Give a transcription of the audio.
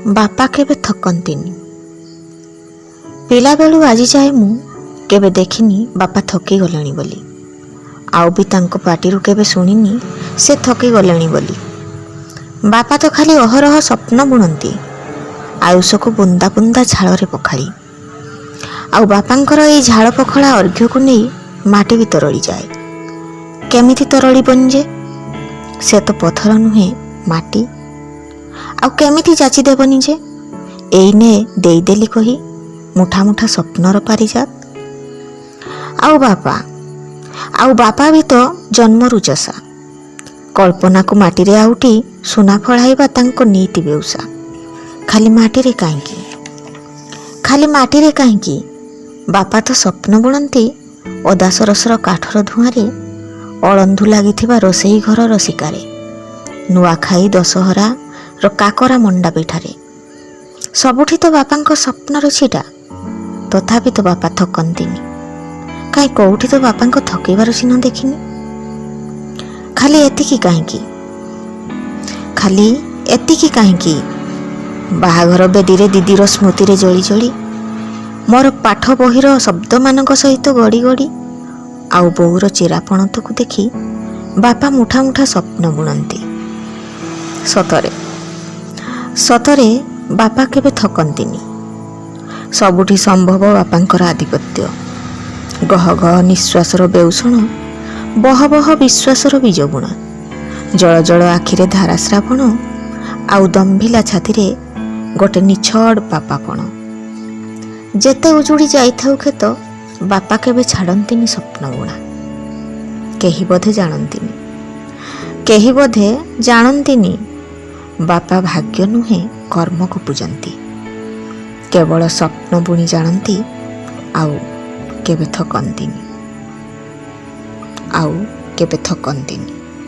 ବାପା କେବେ ଥକନ୍ତିନି। ପିଲାବେଳୁ ଆଜି ଯାଏ ମୁଁ କେବେ ଦେଖିନି ବାପା ଥକି ଗଲେଣି ବୋଲି, ଆଉ ବି ତାଙ୍କ ପାଟିରୁ କେବେ ଶୁଣିନି ସେ ଥକି ଗଲେଣି ବୋଲି। ବାପା ତ ଖାଲି ଅହରହ ସ୍ୱପ୍ନ ବୁଣନ୍ତି, ଆୟୁଷକୁ ବୁନ୍ଦା ବୁନ୍ଦା ଝାଳରେ ପଖାଳି। ଆଉ ବାପାଙ୍କର ଏଇ ଝାଳ ପଖଳା ଅର୍ଘ୍ୟକୁ ନେଇ ମାଟି ବି ତରଳିଯାଏ। କେମିତି ତରଳିବନି ଯେ, ସେ ତ ପଥର ନୁହେଁ ମାଟି। ଆଉ କେମିତି ଯାଚି ଦେବନି ଯେ, ଏଇନେ ଦେଇଦେଲି କହି ମୁଠା ମୁଠା ସ୍ୱପ୍ନର ପାରିଜାତ। ଆଉ ବାପା ବି ତ ଜନ୍ମରୁ ଚଷା। କଳ୍ପନାକୁ ମାଟିରେ ଆଉଟି ସୁନା ଫଳାଇବା ତାଙ୍କ ନୀତି ବେଉସା। ଖାଲି ମାଟିରେ କାହିଁକି ବାପା ତ ସ୍ୱପ୍ନ ବୁଣନ୍ତି ଅଦା ସରସର କାଠର ଧୂଆଁରେ, ଅଳନ୍ଧୁ ଲାଗିଥିବା ରୋଷେଇ ଘରର ଶିକାରେ, ନୂଆଖାଇ ଦଶହରାର କାକରା ମଣ୍ଡା ପିଠାରେ। ସବୁଠି ତ ବାପାଙ୍କ ସ୍ୱପ୍ନର ଛିଟା। ତଥାପି ତ ବାପା ଥକନ୍ତିନି। କାହିଁ କେଉଁଠି ତ ବାପାଙ୍କ ଥକିବାର ଚିହ୍ନ ଦେଖିନି। ଖାଲି ଏତିକି କାହିଁକି ବାହାଘର ବେଦୀରେ ଦିଦିର ସ୍ମୃତିରେ ଜଳି ଜଳି, ମୋର ପାଠ ବହିର ଶବ୍ଦମାନଙ୍କ ସହିତ ଗଡ଼ି ଗଡ଼ି, ଆଉ ବୋଉର ଚିରା ପଣତକୁ ଦେଖି ବାପା ମୁଠା ମୁଠା ସ୍ୱପ୍ନ ବୁଣନ୍ତି। ସତରେ ବାପା କେବେ ଥକନ୍ତିନି। ସବୁଠି ସମ୍ଭବ ବାପାଙ୍କର ଆଧିପତ୍ୟ। ଗହ ଗହ ନିଶ୍ୱାସର ବେଉଷଣ, ବହ ବହ ବିଶ୍ୱାସର ବୀଜବୁଣ, ଜଳ ଜଳ ଆଖିରେ ଧାରା ଶ୍ରାବଣ, ଆଉ ଦମ୍ଭିଲା ଛାତିରେ ଗୋଟେ ନିଛଡ଼ ପାପାପଣ। ଯେତେ ଉଜୁଡ଼ି ଯାଇଥାଉ କ୍ଷେତ, ବାପା କେବେ ଛାଡ଼ନ୍ତିନି ସ୍ୱପ୍ନ ବୁଣା। କେହି ବୋଧେ ଜାଣନ୍ତିନି ବାପା ଭାଗ୍ୟ ନୁହେଁ କର୍ମକୁ ପୂଜନ୍ତି। କେବଳ ସ୍ୱପ୍ନ ବୁଣି ଜାଣନ୍ତି, ଆଉ କେବେ ଥକନ୍ତିନି।